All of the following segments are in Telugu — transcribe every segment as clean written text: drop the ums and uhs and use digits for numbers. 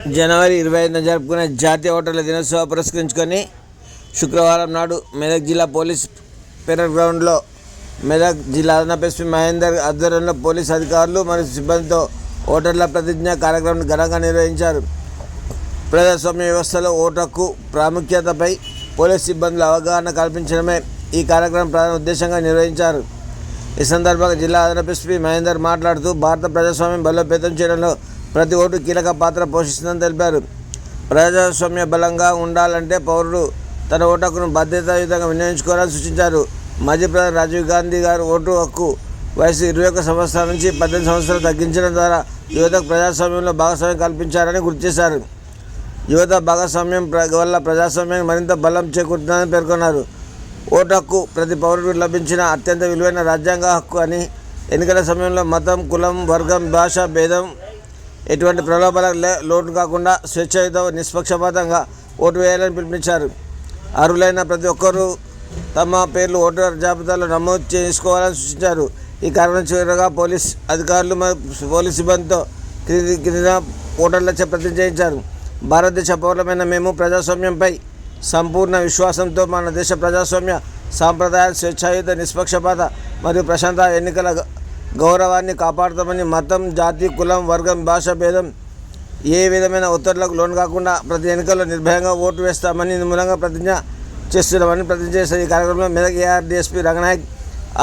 జనవరి 25న జరుపుకునే జాతీయ ఓటర్ల దినోత్సవం పురస్కరించుకొని శుక్రవారం నాడు మెదక్ జిల్లా పోలీస్ పెరేడ్ గ్రౌండ్లో మెదక్ జిల్లా అదనపు ఎస్పీ మహేందర్ ఆధ్వర్యంలో పోలీస్ అధికారులు మరియు సిబ్బందితో ఓటర్ల ప్రతిజ్ఞ కార్యక్రమాన్ని ఘనంగా నిర్వహించారు. ప్రజాస్వామ్య వ్యవస్థలో ఓటు హక్కు ప్రాముఖ్యతపై పోలీస్ సిబ్బందులు అవగాహన కల్పించడమే ఈ కార్యక్రమం ప్రధాన ఉద్దేశంగా నిర్వహించారు. ఈ సందర్భంగా జిల్లా అదనపు ఎస్పీ మహేందర్ మాట్లాడుతూ భారత ప్రజాస్వామ్యం బలోపేతం చేయడంలో ప్రతి ఓటు కీలక పాత్ర పోషిస్తుందని తెలిపారు. ప్రజాస్వామ్య బలంగా ఉండాలంటే పౌరుడు తన ఓటు హక్కును బాధ్యతాయుతంగా వినియోగించుకోవాలని సూచించారు. మాజీ ప్రధాని రాజీవ్ గాంధీ గారు ఓటు హక్కు వయసు 21 సంవత్సరాల నుంచి 18 సంవత్సరాలు తగ్గించడం ద్వారా యువతకు ప్రజాస్వామ్యంలో భాగస్వామ్యం కల్పించారని గుర్తు చేశారు. యువత భాగస్వామ్యం వల్ల ప్రజాస్వామ్యానికి మరింత బలం చేకూరుతుందని పేర్కొన్నారు. ఓటు హక్కు ప్రతి పౌరుడికి లభించిన అత్యంత విలువైన రాజ్యాంగ హక్కు అని, ఎన్నికల సమయంలో మతం, కులం, వర్గం, భాష భేదం ఎటువంటి ప్రలోభాలకు లోటు కాకుండా స్వేచ్ఛాయుత నిష్పక్షపాతంగా ఓటు వేయాలని పిలుపునిచ్చారు. అర్హులైన ప్రతి ఒక్కరూ తమ పేర్లు ఓటర్ జాబితాలో నమోదు చేసుకోవాలని సూచించారు. ఈ కార్యక్రమం చివరగా పోలీస్ అధికారులు పోలీస్ సిబ్బందితో క్రింద ఓటర్లచే ప్రతిజ్ఞ చేయించారు. భారతదేశ పౌరులమైన మేము ప్రజాస్వామ్యంపై సంపూర్ణ విశ్వాసంతో మన దేశ ప్రజాస్వామ్య సాంప్రదాయాలు, స్వేచ్ఛాయుత నిష్పక్షపాత మరియు ప్రశాంత ఎన్నికల గౌరవాన్ని కాపాడుతామని, మతం, జాతి, కులం, వర్గం, భాష భేదం ఏ విధమైన ఒత్తిళ్లకు లోను కాకుండా ప్రతి ఎన్నికల్లో నిర్భయంగా ఓటు వేస్తామని మూలంగా ప్రతిజ్ఞ చేస్తున్నామని ప్రతిజ్ఞ చేశారు. ఈ కార్యక్రమంలో Medak ARDSP Ranganayak,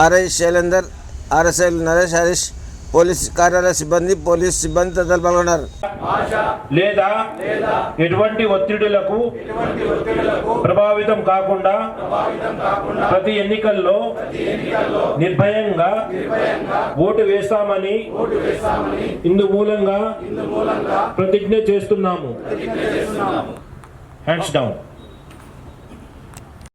RI Shailender, RSI Naresh, Harish, police కార్యాలయ సిబ్బంది, పోలీస్ సిబ్బంది తదితరులు పాల్గొన్నారు. లేదా ఎటువంటి ఒత్తిడులకు ప్రభావితం కాకుండా ప్రతి ఎన్నికల్లో నిర్భయంగా ఓటు వేస్తామని ఇందు మూలంగా ప్రతిజ్ఞ చేస్తున్నాము. Hands down.